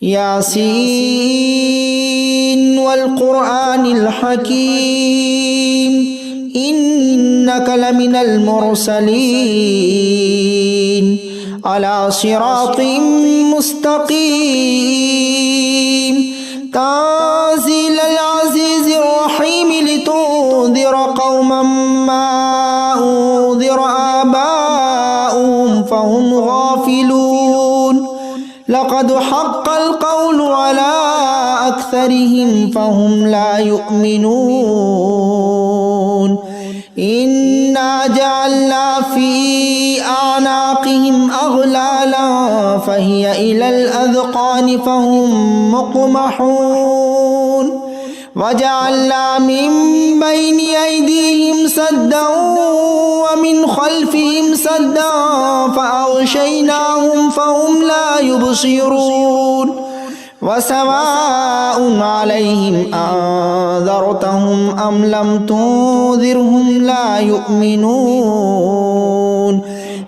ياسين والقرآن الحكيم إنك لمن المرسلين على صراط مستقيم تنزيل العزيز الرحيم لتنذر قوما ما أنذر آباؤهم فهم غافلون لقد حق القول على أكثرهم فهم لا يؤمنون إنا جعلنا في أعناقهم أغلالا فهي إلى الأذقان فهم مقمحون وجعلنا من بين أيديهم سدا ومن خلفهم سدا فأغشيناهم فهم لا يبصرون وسواء عليهم أنذرتهم أم لم تنذرهم لا يؤمنون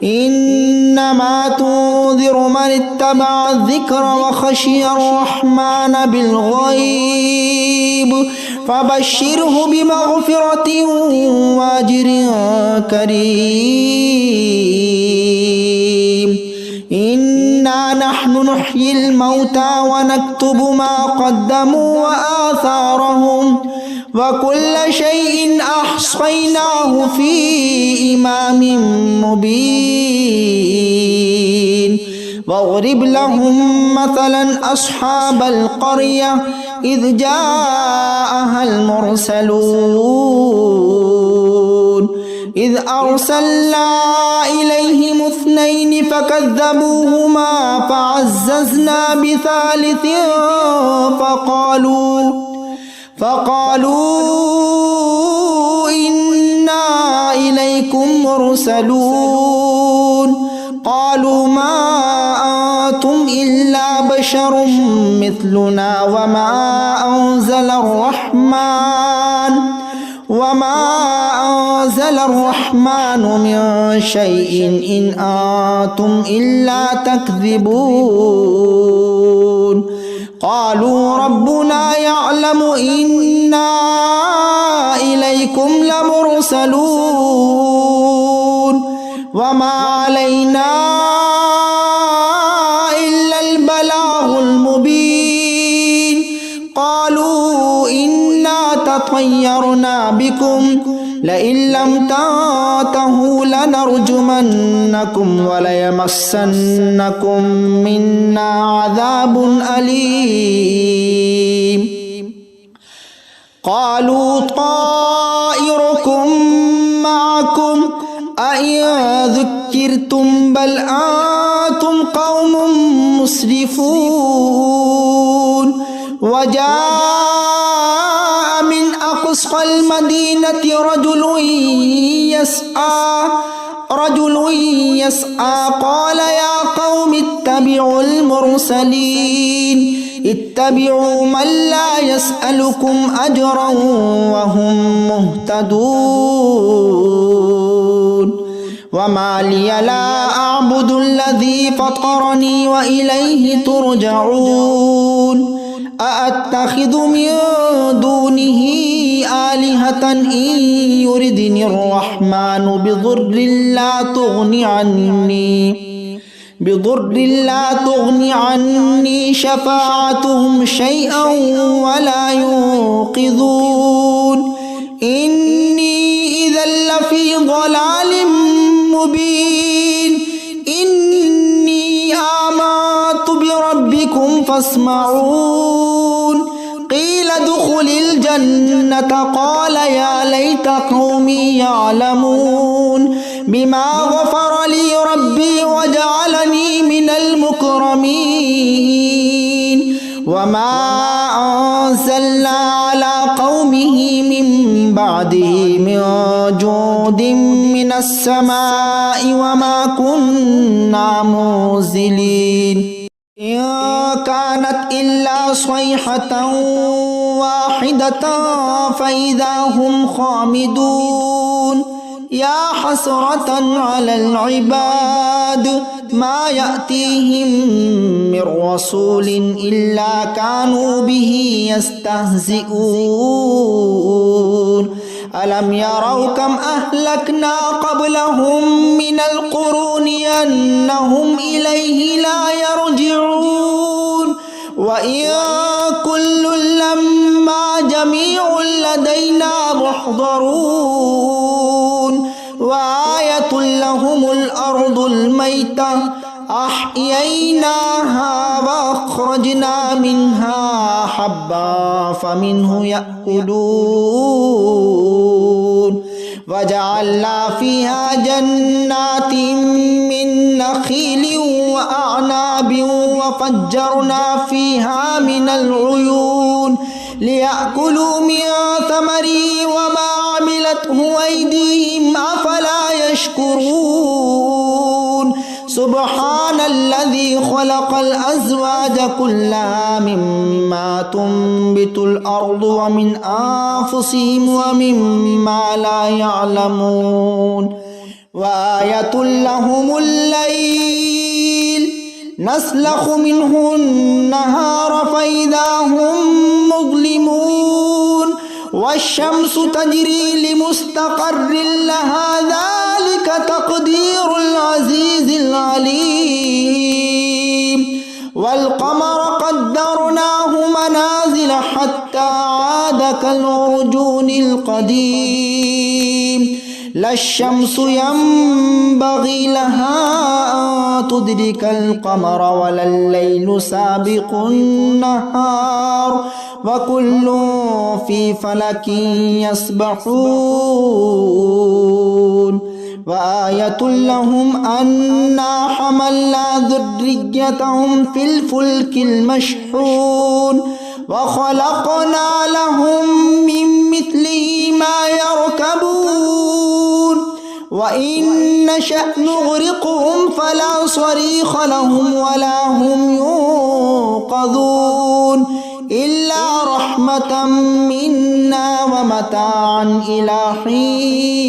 إنما تنذر من اتبع الذكر وخشي الرحمن بالغيب فبشره بمغفرة وأجر كريم إنا نحن نحيي الموتى ونكتب ما قدموا وآثارهم وكل شيء أحصيناه في إمام مبين واضرب لهم مثلا أصحاب القرية إذ جاءها المرسلون إذ أرسلنا إليهم 2 فكذبوهما فعززنا بثالث فقالوا إنا إليكم مرسلون قالوا ما أنتم إلا بشر مثلنا وما أنزل الرحمن من شيء إن أنتم إلا تكذبون قالوا ربنا يعلم إنا إليكم لمرسلون وما علينا إلا البلاغ المبين قالوا إنا تطيرنا بكم لئن لم تنتهوا لنرجمنكم وليمسنكم منا عذاب أليم قالوا طائركم معكم أئن ذكرتم بل أنتم قوم مسرفون وجاء من أقصى المدينة رجل يسعى قال يا قوم اتبعوا المرسلين اتبعوا من لا يسألكم أجرا وهم مهتدون وما لي لا أعبد الذي فطرني وإليه ترجعون أأتخذ من دونه آلهة إن يردني الرحمن بضر لا تغني عني شفاعتهم شيئا ولا ينقذون إني إذا لفي ضلال مبين إني آمنت بربكم فاسمعون قيل ادخل الجنة قال يا ليت قومي يعلمون بما غفر لي ربي وجعلني من المكرمين وما أنزلنا على قومه من بعده من جود من السماء وما كنا منزلين إن كانت إلا صيحة واحدة فإذا هم خامدون يا حسرة على العباد ما يأتيهم من رسول إلا كانوا به يستهزئون ألم يروا كم أهلكنا قبلهم من القرون أنهم إليه لا يرجعون وإن كل لما جميع لدينا محضرون وآية لهم الأرض الميتة أحييناها وأخرجنا منها حبا فمنه يأكلون وجعلنا فيها جنات من نخيل وأعناب وفجرنا فيها من العيون ليأكلوا من ثمره وما عملته أيديهم أفلا يشكرون سبحان الذي خلق الأزواج كلها مما تنبت الأرض ومن أنفسهم ومما لا يعلمون وآية لهم الليل نسلخ منه النهار فإذا هم مظلمون والشمس تجري لمستقر لها ذلك تقدير العزيز العليم والقمر قدرناه منازل حتى عاد كالعرجون القديم لا الشمس ينبغي لها أن تدرك القمر ولا الليل سابق النهار وكل في فلك يسبحون وآية لهم أنا حملنا ذريتهم في الفلك المشحون وخلقنا لهم من مثله ما يركبون وإن نشأ نغرقهم فلا صريخ لهم ولا هم ينقذون إلا رحمة منا ومتاعا إلى حين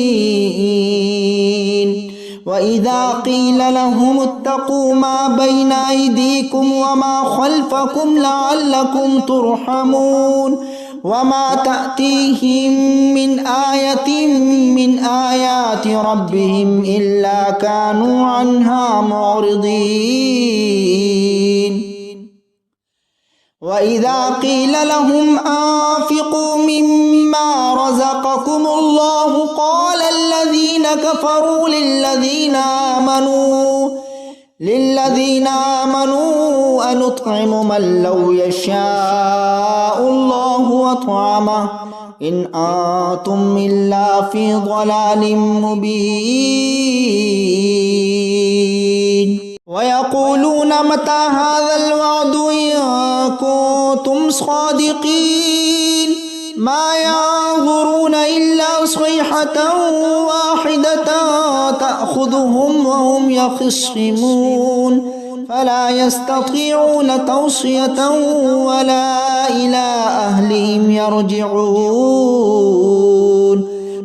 وإذا قيل لهم اتقوا ما بين أيديكم وما خلفكم لعلكم ترحمون وما تأتيهم من آية من آيات ربهم إلا كانوا عنها معرضين وإذا قيل لهم أنفقوا مما رزقكم الله قال الذين كفروا للذين آمنوا أنطعم من لو يشاء الله أطعمه إن أنتم إلا في ضلال مبين ويقولون متى هذا الوعد إن كنتم صادقين ما ينظرون إلا صيحة واحدة تأخذهم وهم يخصمون فلا يستطيعون توصية ولا إلى أهلهم يرجعون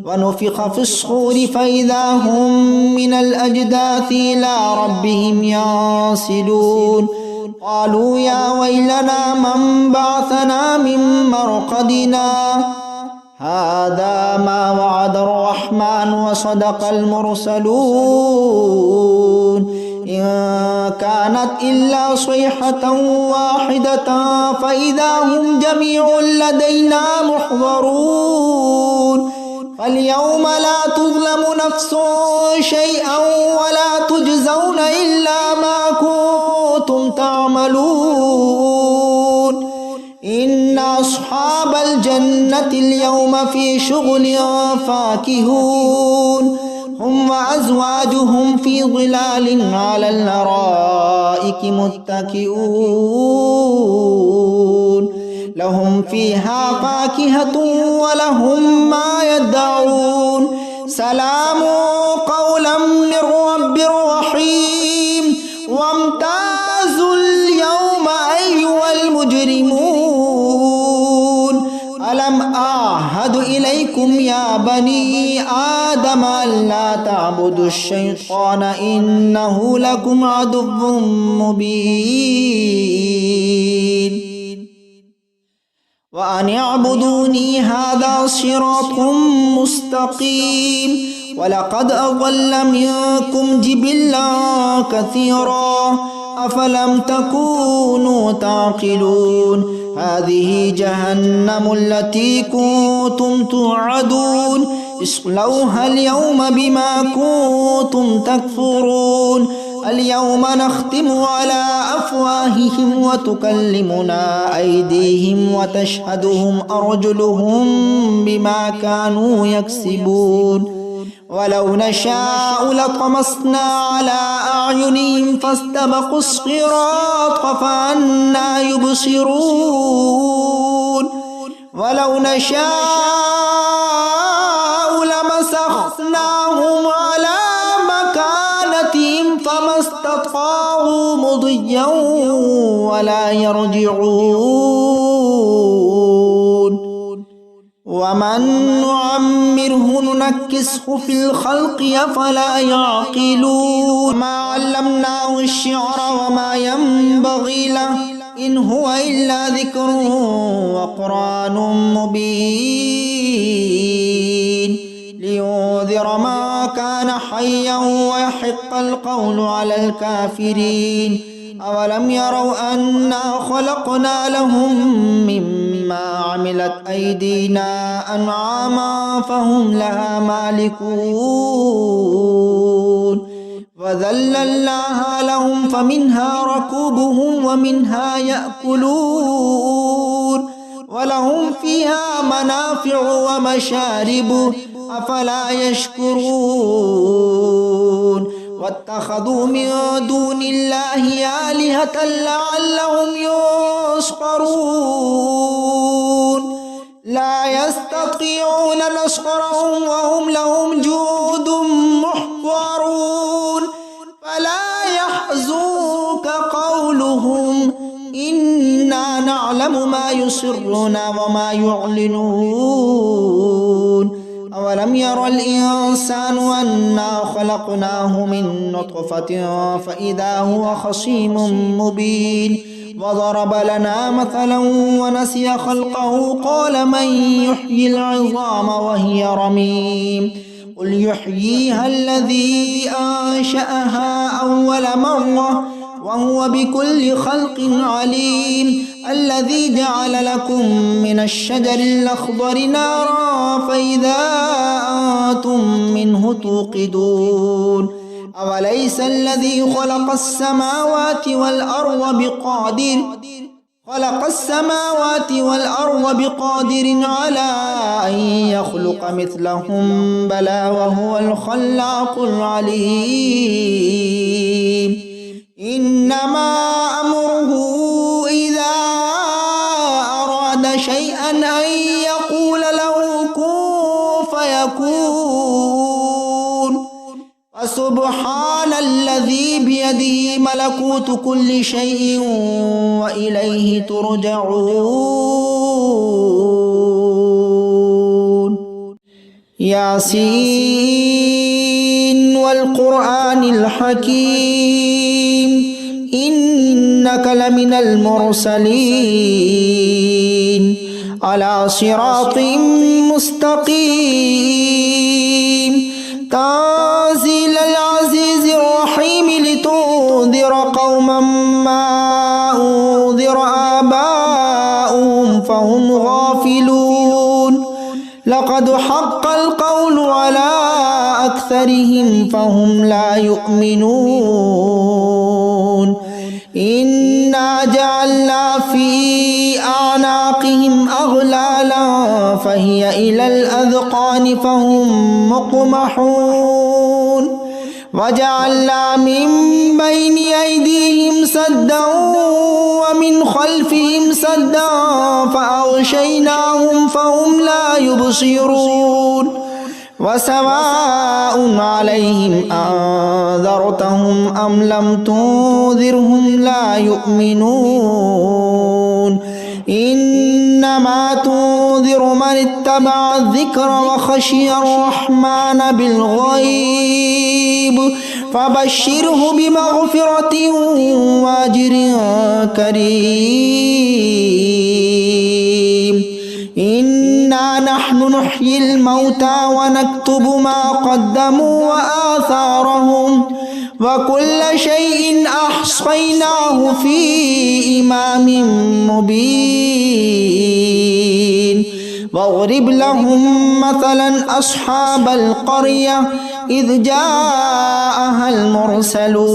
ونفخ في الصور فإذا هم من الأجداث إلى ربهم ينسلون قالوا يا ويلنا من بعثنا من مرقدنا هذا ما وعد الرحمن وصدق المرسلون إن كانت إلا صيحة واحدة فإذا هم جميع لدينا محضرون فاليوم لا تظلم نفس شيئا ولا تجزون إلا ما كنتم تعملون إن أصحاب الجنة اليوم في شغل فاكهون هم وأزواجهم في ظلال على الأرائك متكئون لهم فيها فاكهة ولهم ما يدعون سلام قولا من رب رحيم وامتازوا اليوم أيها المجرمون ألم أعهد إليكم يا بني آدم آدم ألا تعبدوا الشيطان إنه لكم عدو مبين وأن اعبدوني هذا صراط مستقيم ولقد أضل منكم جبلا كثيرا أفلم تكونوا تعقلون هذه جهنم التي كنتم توعدون اصلوها اليوم بما كنتم تكفرون اليوم نختم على أفواههم وتكلمنا أيديهم وتشهدهم أرجلهم بما كانوا يكسبون ولو نشاء لطمسنا على أعينهم فاستبقوا الصراط فأنى يبصرون ولو نشاء لمسخناهم على مكانتهم فما استطاعوا مضيا ولا يرجعون ومن نعمره ننكسه في الخلق أفلا يعقلون ما علمناه الشعر وما ينبغي له إن هو إلا ذكر وقرآن مبين لينذر ما كان حيا ويحق القول على الكافرين أولم يروا أنا خلقنا لهم مما عملت أيدينا أنعاما فهم لها مالكون وذللناها لهم فمنها ركوبهم ومنها يأكلون ولهم فيها منافع ومشارب أفلا يشكرون واتخذوا من دون الله آلهة لعلهم ينصرون لا يستطيعون نصرهم وهم لهم جند محضرون فلا يحزنك قولهم إنا نعلم ما يسرون وما يعلنون أولم ير الإنسان أنا خلقناه من نطفة فإذا هو خصيم مبين وضرب لنا مثلا ونسي خلقه قال من يحيي العظام وهي رميم قل يحييها الذي أنشأها أول مرة وهو بكل خلق عليم الذي جعل لكم من الشجر الأخضر نارا فإذا أنتم منه توقدون أوليس الذي خلق السماوات والأرض بقادر على أن يخلق مثلهم بلى وهو الخلاق العليم إنما أمره إذا أراد شيئا أن يقول له كن فيكون فسبحان الذي بيده ملكوت كل شيء وإليه ترجعون ياسين والقرآن الحكيم إنك لمن المرسلين على صراط مستقيم تنزيل العزيز الرحيم لتنذر قوما ما أنذر آباؤهم فهم غافلون لقد حق القول على أكثرهم فهم لا يؤمنون إنا جعلنا في أعناقهم أغلالا فهي إلى الأذقان فهم مقمحون وجعلنا من بين أيديهم سدا ومن خلفهم سدا فأغشيناهم فهم لا يبصرون وسواء عليهم أنذرتهم أم لم تنذرهم لا يؤمنون إنما تنذر تنذر من اتبع الذكر وخشي الرحمن بالغيب فبشره بمغفرة وأجر كريم إنا نحن نحيي الموتى ونكتب ما قدموا وآثارهم وكل شيء أحصيناه في إمام مبين واضرب لهم مثلا أصحاب القرية إذ جاءها المرسلون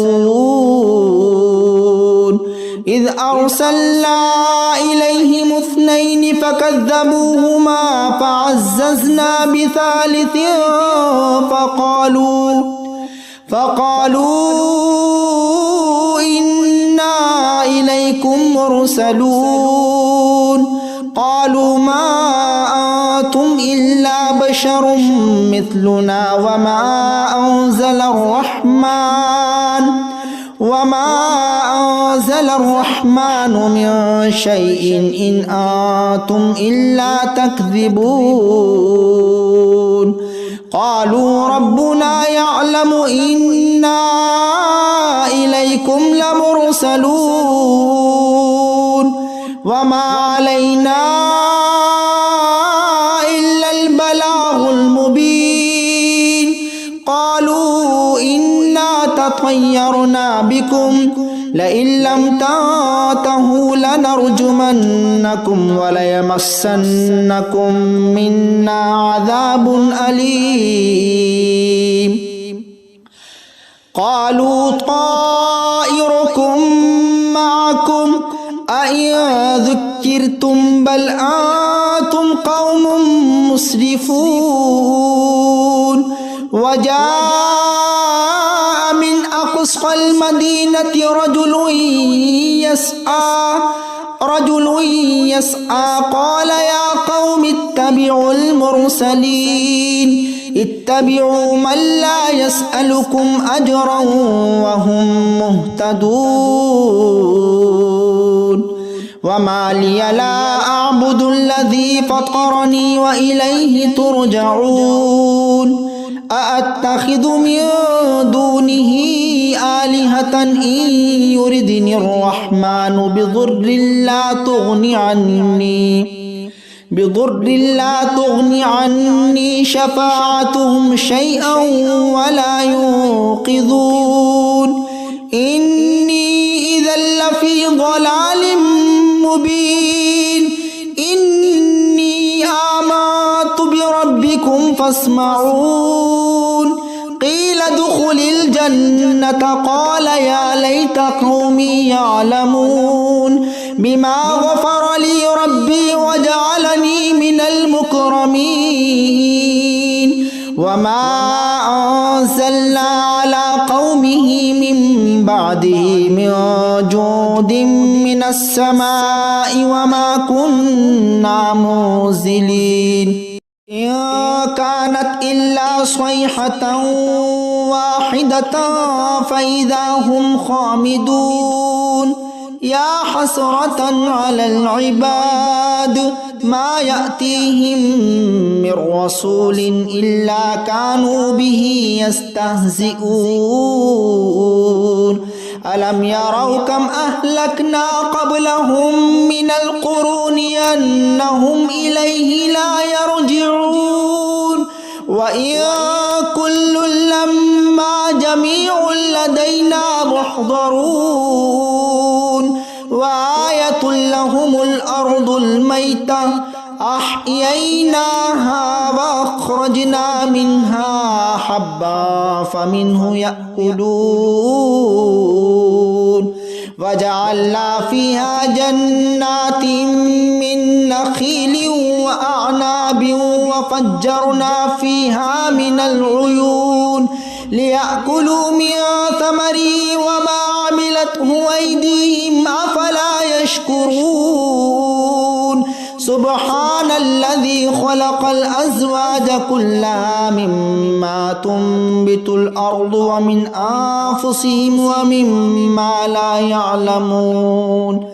إذ أرسلنا إليهم 2 فكذبوهما فعززنا بثالث فقالوا إنا إليكم مرسلون قالوا ما أنتم إلا بشر مثلنا وما أنزل الرحمن من شيء إن أنتم إلا تكذبون قالوا ربنا يعلم إنا إليكم لمرسلون وما علينا إلا البلاغ المبين قالوا إنا تطيرنا بكم لئن لم تنتهوا لنرجمنكم وليمسنكم منا عذاب أليم قالوا طائركم معكم أئن ذكرتم بل أنتم قوم مسرفون وجاء من أقصى المدينة رجل يسعى قال يا قوم اتبعوا المرسلين اتبعوا من لا يسألكم أجرا وهم مهتدون وما لي لا أعبد الذي فطرني وإليه ترجعون أأتخذ من دونه آلهة إن يردني الرحمن بضر لا تغني عني شفاعتهم شيئا ولا ينقذون إني إذا لفي ضلال مبين إني آمنت بربكم فاسمعون قيل ادخل الجنة قال يا ليت قومي يعلمون بما غفر لي ربي وجعلني من المكرمين وما أنزلنا على قومه من بعده من جود من السماء وما كنا منزلين إن كانت إلا صيحة واحدة فإذا هم خامدون يا حسرة على العباد ما يأتيهم من رسول إلا كانوا به يستهزئون ألم يروا كم أهلكنا قبلهم من القرون أنهم إليه لا يرجعون وإن كل لما جميع لدينا محضرون وآية لهم الأرض الميتة أحييناها وأخرجنا منها حبا فمنه يأكلون وجعلنا فيها جنات من نخيل وأعناب وفجرنا فيها من العيون ليأكلوا من ثمره وما عملته أيديهم أفلا يشكرون سبحان الذي خلق الأزواج كلها مما تنبت الأرض ومن أنفسهم ومما لا يعلمون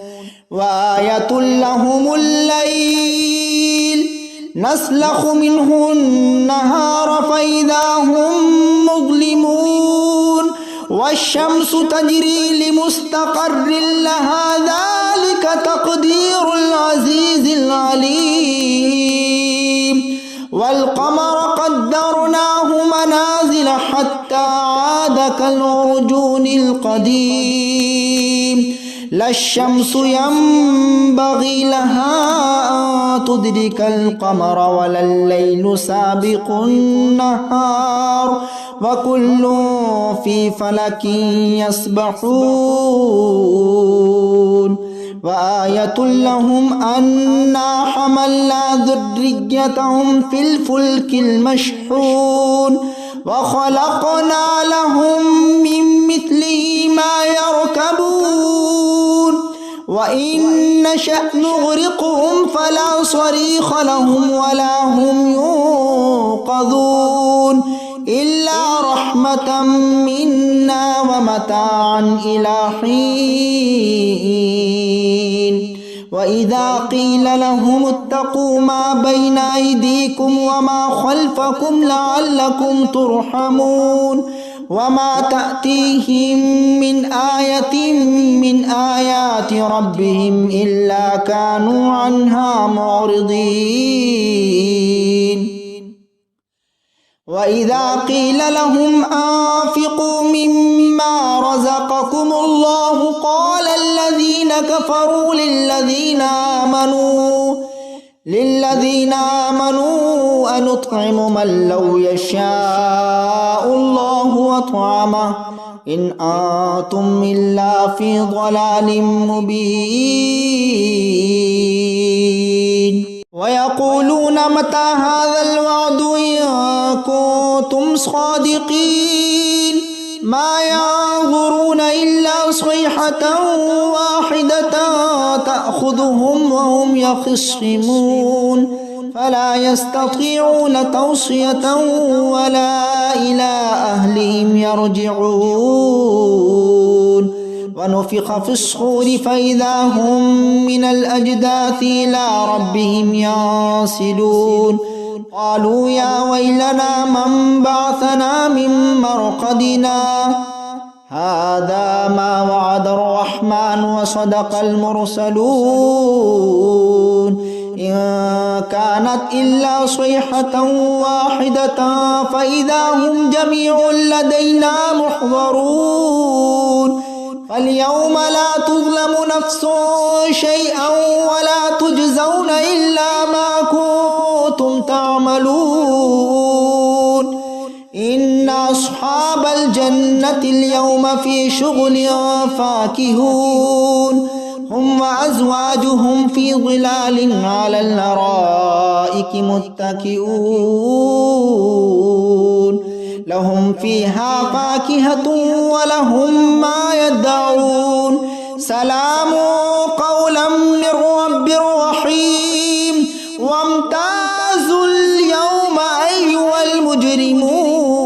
وآية لهم الليل نسلخ منه النهار فإذا هم مظلمون والشمس تجري لمستقر لها ذلك تقدير العزيز العليم والقمر قدرناه منازل حتى عاد كالعرجون القديم لا الشمس ينبغي لها أن تدرك القمر ولا الليل سابق النهار وكل في فلك يسبحون وآية لهم أنا حملنا ذريتهم في الفلك المشحون وخلقنا لهم من مثله ما يركبون وإن نشأ نغرقهم فلا صريخ لهم ولا هم ينقذون إلا رحمة منا ومتاعا إلى حين وإذا قيل لهم اتقوا ما بين أيديكم وما خلفكم لعلكم ترحمون وما تأتيهم من آية من آيات ربهم إلا كانوا عنها معرضين وإذا قيل لهم أنفقوا مما رزقكم الله قال الذين كفروا للذين آمنوا أنطعم من لو يشاء الله أطعمه إن أنتم إلا في ضلال مبين ويقولون متى هذا الوعد إن كنتم صادقين ما ينظرون إلا صيحة واحدة تأخذهم وهم يخصمون فلا يستطيعون توصية ولا إلى أهلهم يرجعون ونفخ في الصور فإذا هم من الأجداث إلى ربهم ينسلون قالوا يا ويلنا من بعثنا من مرقدنا هذا ما وعد الرحمن وصدق المرسلون إن كانت إلا صيحة واحدة فإذا هم جميع لدينا محضرون فاليوم لا تظلم نفس شيئا ولا تجزون إلا ما كنتم تعملون إن أصحاب الجنة اليوم في شغل فاكهون هم وأزواجهم في ظلال على الأرائك متكئون لهم فيها فاكهة ولهم ما يدعون سلام قولا من رب رحيم وامتازوا اليوم أيها المجرمون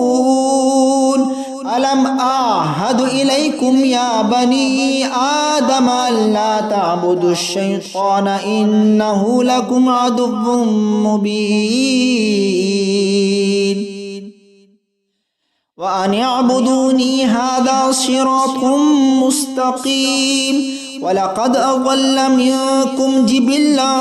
ألم أعهد إليكم يا بني آدم ألا تعبدوا الشيطان إنه لكم عدو مبين وأن اعبدوني هذا صراط مستقيم ولقد أضل منكم جبلا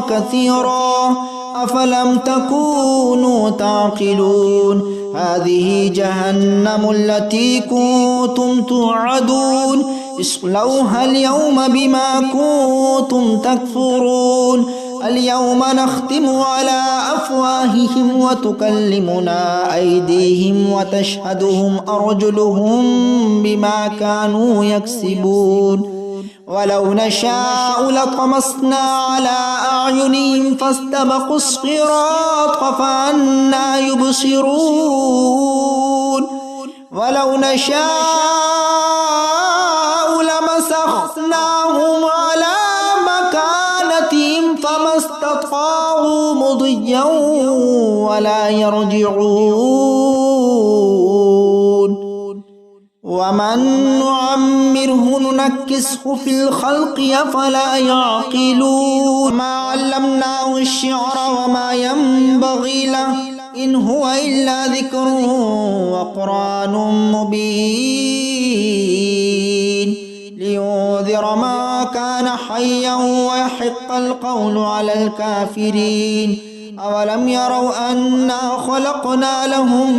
كثيرا أفلم تكونوا تعقلون هذه جهنم التي كنتم توعدون اصلوها اليوم بما كنتم تكفرون اليوم نختم على أفواههم وتكلمنا أيديهم وتشهدهم أرجلهم بما كانوا يكسبون ولو نشاء لطمسنا على أعينهم فاستبقوا الصراط فأنى يبصرون ولو نشاء لمسخناهم على مكانتهم فما استطاعوا مضيا ولا يرجعون ومن نعمره ننكسه في الخلق أفلا يعقلون ما علمناه الشعر وما ينبغي له إن هو إلا ذكر وقرآن مبين لينذر ما كان حيا ويحق القول على الكافرين أولم يروا أنا خلقنا لهم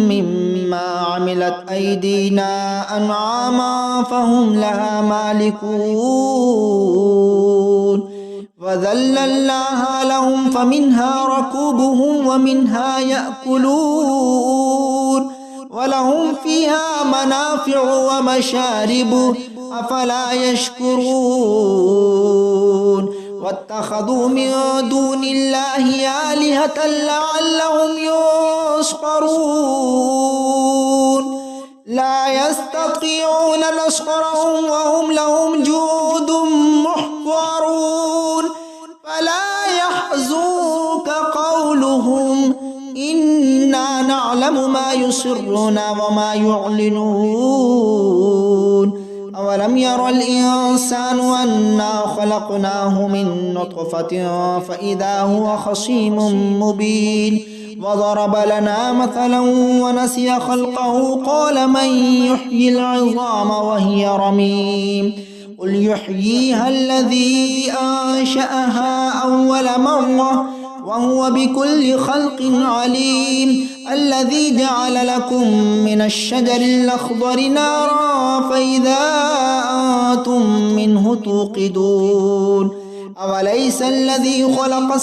مما عملت أيدينا أنعاما فهم لها مالكون وذللناها لهم فمنها ركوبهم ومنها يأكلون ولهم فيها منافع ومشارب أفلا يشكرون واتخذوا من دون الله آلهة لعلهم ينصرون لا يستطيعون نصرهم وهم لهم جند محضرون فلا يحزنك قولهم إنا نعلم ما يسرون وما يعلنون أولم ير الإنسان أنا خلقناه من نطفة فإذا هو خصيم مبين وضرب لنا مثلا ونسي خلقه قال من يحيي العظام وهي رميم قل يحييها الذي أنشأها أول مرة وهو بكل خلق عليم الذي جعل لكم من الشجر الأخضر نارا فإذا أنتم منه توقدون أوليس الذي خلق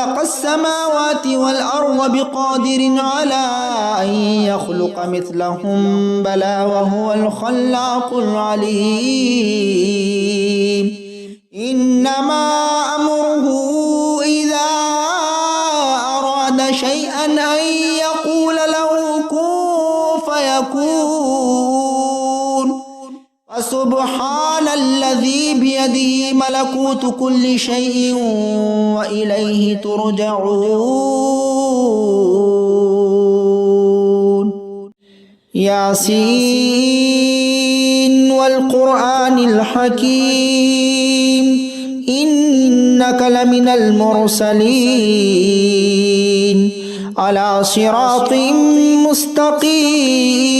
السماوات والأرض بقادر على أن يخلق مثلهم بلى وهو الخلاق العليم إنما أمره إذا أراد شيئا أن يقول له كن فيكون فسبحان الذي بيده ملكوت كل شيء وإليه ترجعون ياسين والقرآن الحكيم إنك لمن المرسلين على صراط مستقيم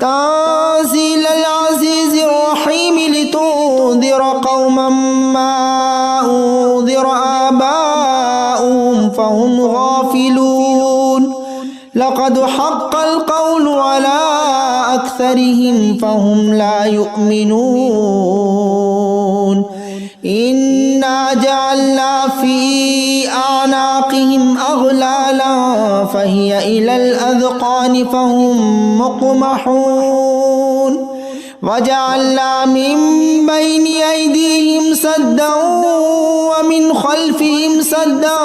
تنزيل العزيز الرحيم لتنذر قوما ما أنذر آباؤهم فهم غافلون لقد حق القول على أكثرهم فهم لا يؤمنون إنا جعلنا في أعناقهم أغلالا فهي إلى الأذقان فهم مقمحون وجعلنا من بين أيديهم سدا ومن خلفهم سدا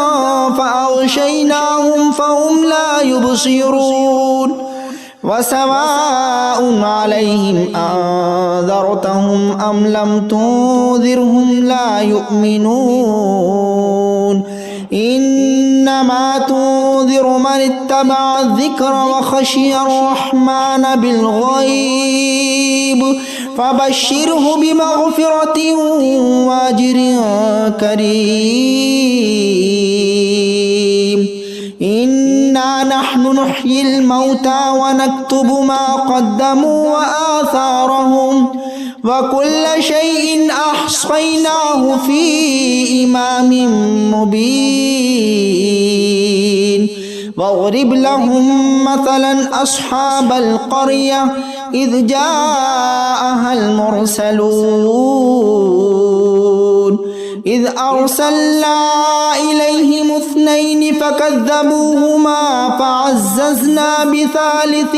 فأغشيناهم فهم لا يبصرون وسواء عليهم أنذرتهم أم لم تنذرهم لا يؤمنون إنما تنذر من اتبع الذكر وخشي الرحمن بالغيب فبشره بمغفرة وأجر كريم إنا نحن نحيي الموتى ونكتب ما قدموا وآثارهم وكل شيء أحصيناه في إمام مبين واضرب لهم مثلا أصحاب القرية إذ جاءها المرسلون إذ أرسلنا إليهم اثنين فكذبوهما فعززنا بثالث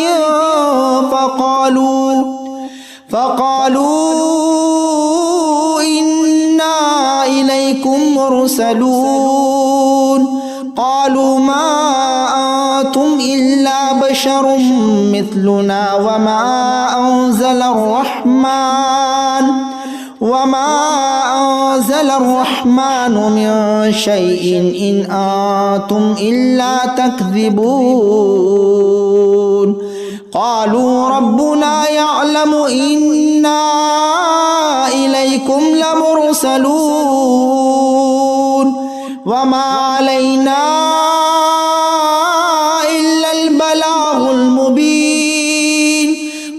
فقالوا إنا إليكم مرسلون قالوا ما أنتم إلا بشر مثلنا وما أنزل الرحمن وما أنزل الرحمن من شيء إن أنتم إلا تكذبون قالوا ربنا يعلم إنا إليكم لمرسلون وما علينا إلا البلاغ المبين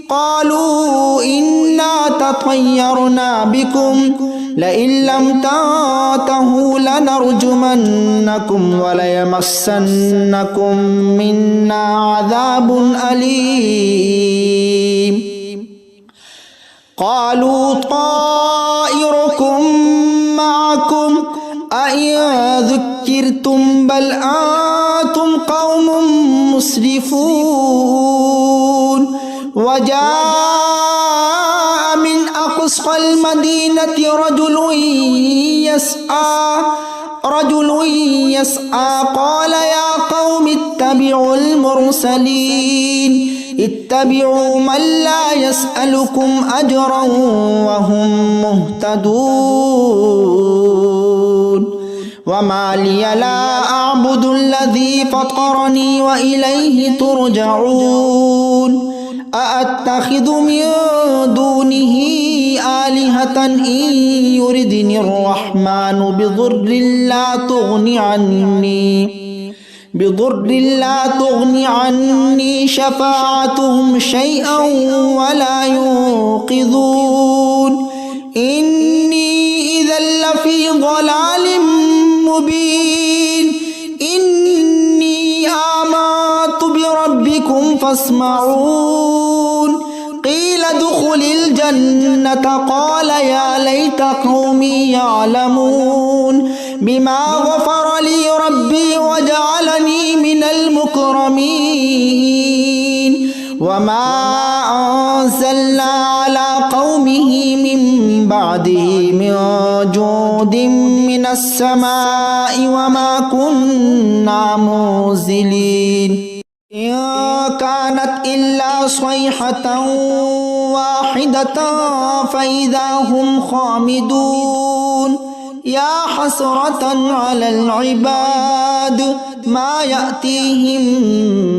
قالوا إنا تطيرنا بكم لئن لم تنتهوا لنرجمنكم وليمسنكم منا عذاب أليم قالوا طائركم معكم أئن ذكرتم بل أنتم قوم مسرفون وجاء من أقصى المدينة رجل يسعى قال يا قوم اتبعوا المرسلين اتبعوا من لا يسألكم أجرا وهم مهتدون وما لي لا أعبد الذي فطرني وإليه ترجعون أأتخذ من دونه آلهة إن يردني الرحمن بضر لا تغني عني شفاعتهم شيئا ولا ينقذون إني إذا لفي ضلال مبين إني آمنت بربكم فاسمعون قيل ادخل الجنة قال يا ليت قومي يعلمون بما غفر لي ربي وجعلني من المكرمين وما أنزلنا على قومه من بعده من جود من السماء وما كنا منزلين إن كانت إلا صيحة واحدة فإذا هم خامدون يا حسرة على العباد ما يأتيهم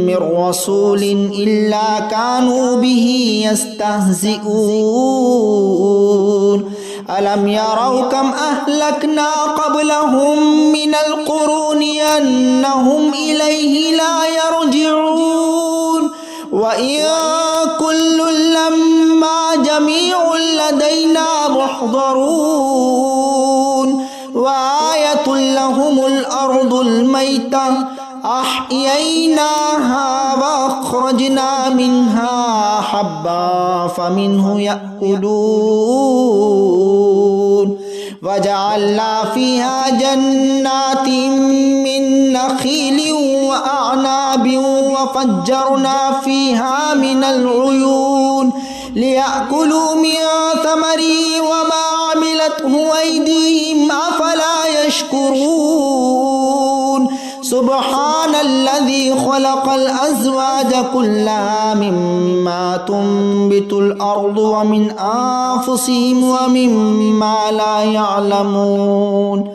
من رسول إلا كانوا به يستهزئون ألم يروا كم أهلكنا قبلهم من القرون أنهم إليه لا يرجعون وإن كل لما جميع لدينا محضرون وآية لهم الأرض الميتة أحييناها وأخرجنا منها حبا فمنه يأكلون وجعلنا فيها جنات من نخيل وأعناب وفجرنا فيها من العيون ليأكلوا من ثمره وما عملته أيديهم أفلا يشكرون سبحان الذي خلق الأزواج كلها مما تنبت الأرض ومن أنفسهم ومما لا يعلمون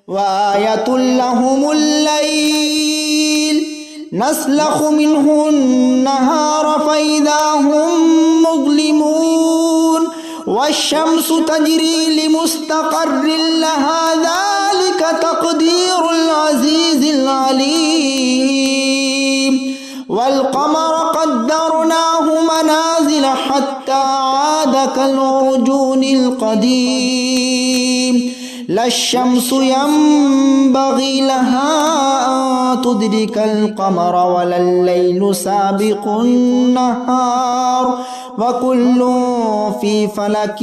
وآية لهم الليل نسلخ منه النهار فإذا هم مظلمون والشمس تجري لمستقر لها ذلك تقدير العزيز العليم والقمر قدرناه منازل حتى عاد كالعرجون القديم لا الشمس ينبغي لها أن تدرك القمر ولا الليل سابق النهار وكل في فلك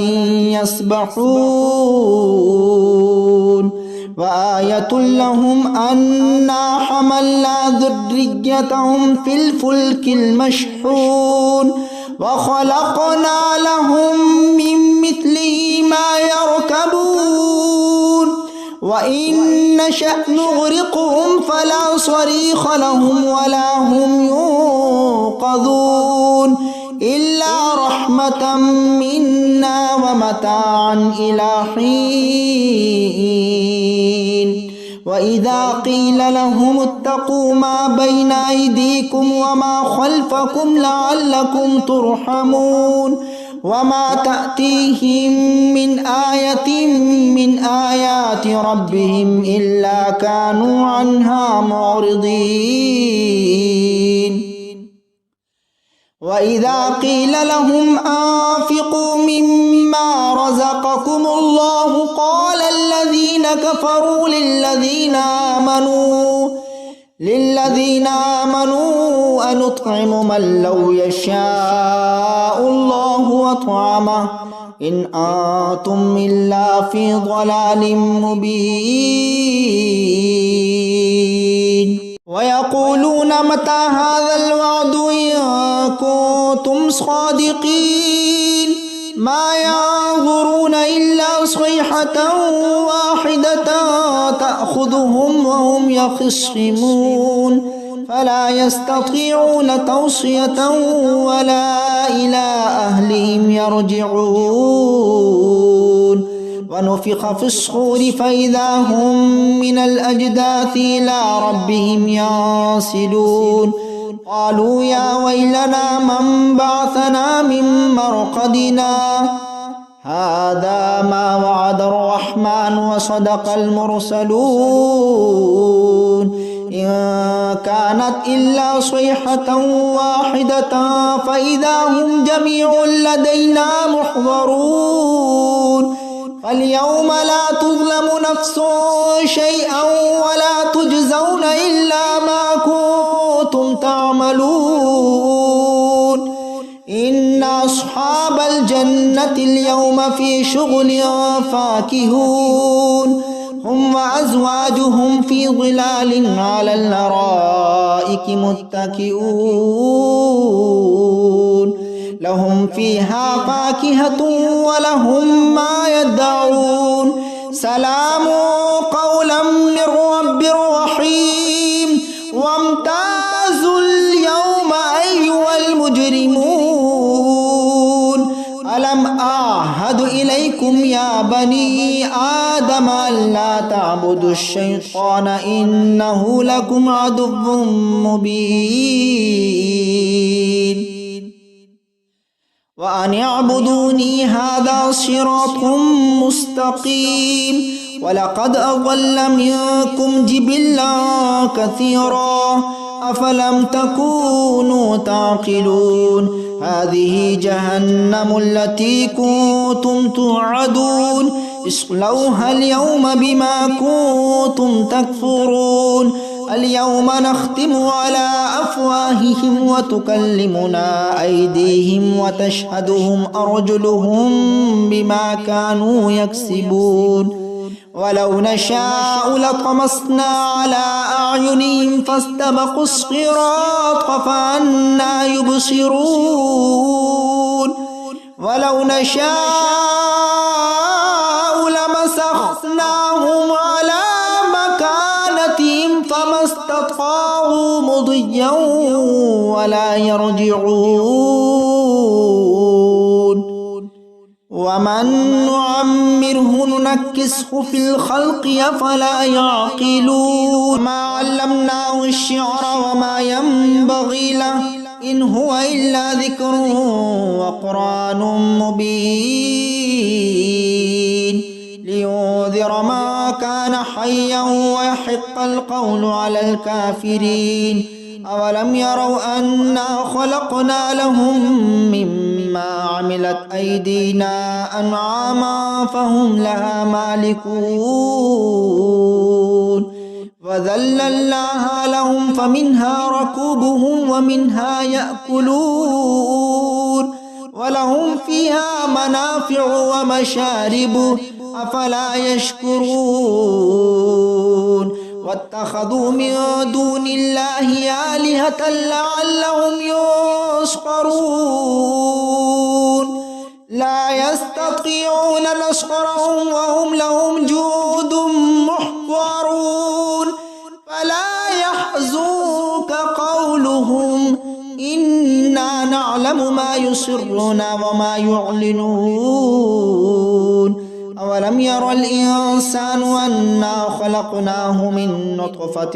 يسبحون وآية لهم أنا حملنا ذريتهم في الفلك المشحون وخلقنا لهم من مثله ما يركبون وإن نشأ نغرقهم فلا صريخ لهم ولا هم ينقذون إلا رحمة منا متاعا إلى حين وإذا قيل لهم اتقوا ما بين أيديكم وما خلفكم لعلكم ترحمون وما تأتيهم من آية من آيات ربهم إلا كانوا عنها معرضين وإذا قيل لهم أنفقوا مما رزقكم الله قال الذين كفروا للذين آمنوا أنطعم من لو يشاء الله أطعمه إن أنتم إلا في ضلال مبين ويقولون متى هذا الوعد إن كنتم صادقين ما ينظرون إلا صيحة واحدة تأخذهم وهم يخصمون فلا يستطيعون توصية ولا إلى أهلهم يرجعون ونفخ في الصور فإذا هم من الأجداث إلى ربهم ينسلون قالوا يا ويلنا من بعثنا من مرقدنا هذا ما وعد الرحمن وصدق المرسلون إن كانت إلا صيحة واحدة فإذا هم جميع لدينا محضرون فاليوم لا تظلم نفس شيئا ولا تجزون إلا ما كنتم تعملون إن أصحاب الجنة اليوم في شغل فاكهون هم وأزواجهم في ظلال على الأرائك متكئون لهم فيها فاكهة ولهم ما يدعون سلام قولا من رب رحيم وامتازوا اليوم أيها المجرمون ألم أعهد إليكم يا بني آدم ألا تعبدوا الشيطان إنه لكم عدو مبين وأن اعبدوني هذا صراط مستقيم ولقد أضل منكم جبلا كثيرا أفلم تكونوا تعقلون هذه جهنم التي كنتم توعدون اصلوها اليوم بما كنتم تكفرون اليوم نختم على أفواههم وتكلمنا أيديهم وتشهدهم أرجلهم بما كانوا يكسبون ولو نشاء لطمسنا على أعينهم فاستبقوا الصراط فأنى يبصرون ولو نشاء لمسخناهم على مكانتهم فما استطاعوا مضيا ولا يرجعون ومن نعمره ننكسه في الخلق أفلا يعقلون ما علمناه الشعر وما ينبغي له إن هو إلا ذكر وقرآن مبين لينذر ما كان حيا ويحق القول على الكافرين أولم يروا أنا خلقنا لهم مما عملت أيدينا أنعاما فهم لها مالكون وذللناها لهم فمنها ركوبهم ومنها يأكلون ولهم فيها منافع ومشارب أفلا يشكرون واتخذوا من دون الله آلهة لعلهم ينصرون لا يستطيعون نصرهم وهم لهم جند محضرون فلا يحزنك قولهم إنا نعلم ما يسرون وما يعلنون أولم ير الإنسان أنا خلقناه من نطفة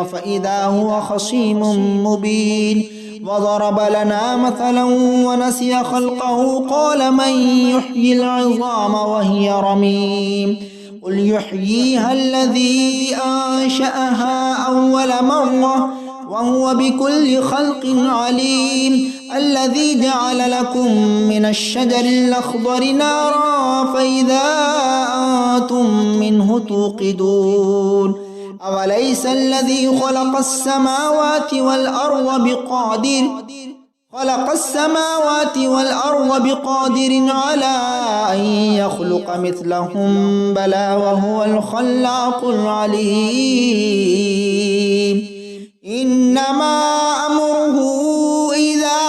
فإذا هو خصيم مبين وضرب لنا مثلا ونسي خلقه قال من يحيي العظام وهي رميم قل يحييها الذي أنشأها أول مرة وهو بكل خلق عليم الذي جعل لكم من الشجر الأخضر نارا فإذا أنتم منه توقدون أوليس الذي خلق السماوات والأرض بقادر على أن يخلق مثلهم بلى وهو الخلاق العليم إنما أمره إذا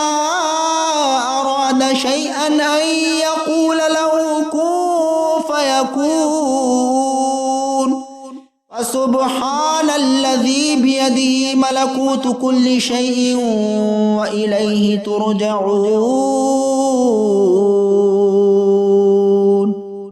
أراد شيئا أن يقول له كن فيكون فسبحان الذي بيده ملكوت كل شيء وإليه ترجعون.